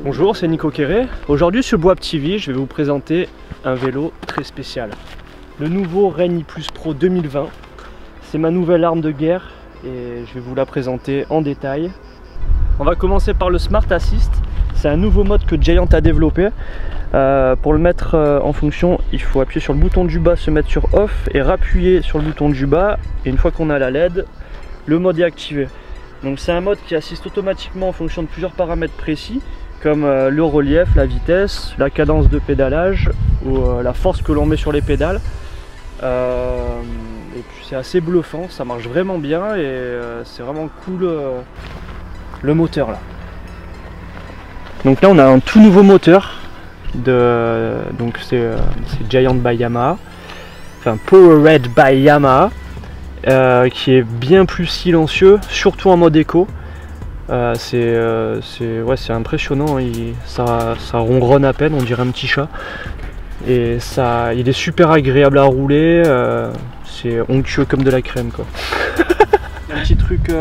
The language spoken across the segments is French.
Bonjour, c'est Nico Kéré. Aujourd'hui sur Boab TV, je vais vous présenter un vélo très spécial. Le nouveau Reny Plus Pro 2020. C'est ma nouvelle arme de guerre et je vais vous la présenter en détail. On va commencer par le Smart Assist. C'est un nouveau mode que Giant a développé. Pour le mettre en fonction, il faut appuyer sur le bouton du bas, se mettre sur off et rappuyer sur le bouton du bas. Et une fois qu'on a la LED, le mode est activé. Donc c'est un mode qui assiste automatiquement en fonction de plusieurs paramètres précis, comme le relief, la vitesse, la cadence de pédalage ou la force que l'on met sur les pédales. Et puis c'est assez bluffant, ça marche vraiment bien et c'est vraiment cool le moteur là. Donc là on a un tout nouveau moteur donc c'est Giant by Yamaha, enfin Powered by Yamaha, qui est bien plus silencieux, surtout en mode éco. C'est impressionnant, ça ronronne à peine, on dirait un petit chat. Et il est super agréable à rouler, c'est onctueux comme de la crème quoi. Un petit truc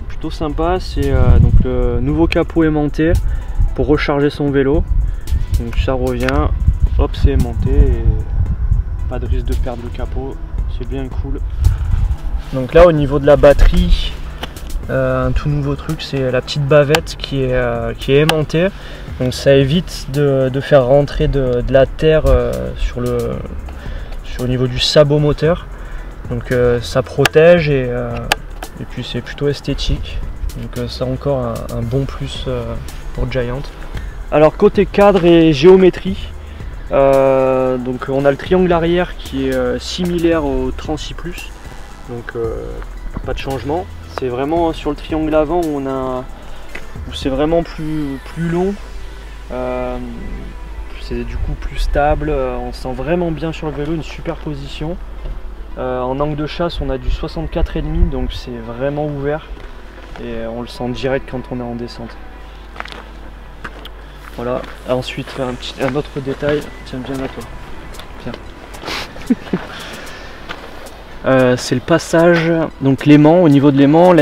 plutôt sympa, c'est donc le nouveau capot aimanté pour recharger son vélo. Donc ça revient, hop, c'est aimanté et pas de risque de perdre le capot, c'est bien cool. Donc là au niveau de la batterie, un tout nouveau truc, c'est la petite bavette qui est aimantée. Donc ça évite de faire rentrer de la terre sur au niveau du sabot moteur. Donc ça protège et puis c'est plutôt esthétique. Donc c'est encore un bon plus pour Giant. Alors côté cadre et géométrie, donc on a le triangle arrière qui est similaire au Transi Plus. Donc pas de changement. C'est vraiment sur le triangle avant où c'est vraiment plus long. C'est du coup plus stable, on se sent vraiment bien sur le vélo, une super position. En angle de chasse on a du 64,5, donc c'est vraiment ouvert et on le sent direct quand on est en descente. Voilà, ensuite un autre détail, tiens bien à toi. Tiens. C'est le passage, donc l'aimant, au niveau de l'aimant,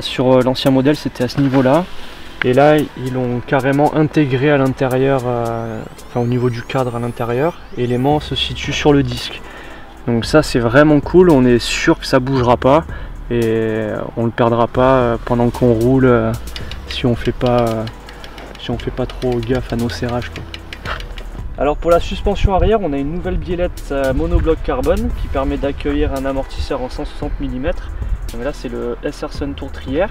sur l'ancien modèle c'était à ce niveau là. Et là, ils l'ont carrément intégré à l'intérieur, au niveau du cadre à l'intérieur, et l'aimant se situe sur le disque. Donc ça, c'est vraiment cool, on est sûr que ça bougera pas, et on le perdra pas pendant qu'on roule, si on fait pas trop gaffe à nos serrages, quoi. Alors pour la suspension arrière, on a une nouvelle biellette monobloc carbone qui permet d'accueillir un amortisseur en 160 mm. Donc là, c'est le SR Sun Tour Trier.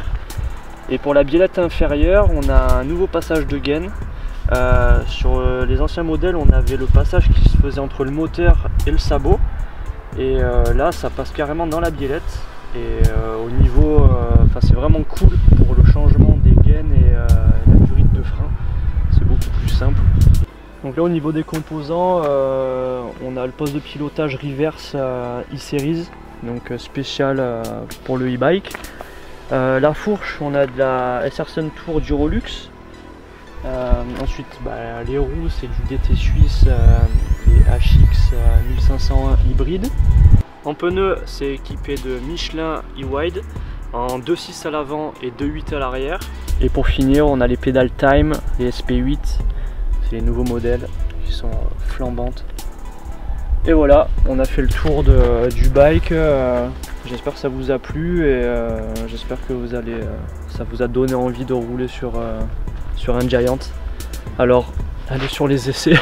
Et pour la biellette inférieure, on a un nouveau passage de gaine. Sur les anciens modèles, on avait le passage qui se faisait entre le moteur et le sabot. Et là, ça passe carrément dans la biellette. Et au niveau, c'est vraiment cool pour le changement des gaines et la durée de frein. C'est beaucoup plus simple. Donc là, au niveau des composants, on a le poste de pilotage reverse e-series, donc spécial pour le e-bike. La fourche, on a de la SR Sun Tour Durolux. Ensuite, les roues, c'est du DT Suisse, les HX 1501 hybride. En pneus, c'est équipé de Michelin e-Wide en 2.6 à l'avant et 2.8 à l'arrière. Et pour finir, on a les pédales Time, les SP8. C'est les nouveaux modèles qui sont flambantes. Et voilà, on a fait le tour du bike. J'espère que ça vous a plu et j'espère que ça vous a donné envie de rouler sur un Giant. Alors, allez sur les essais.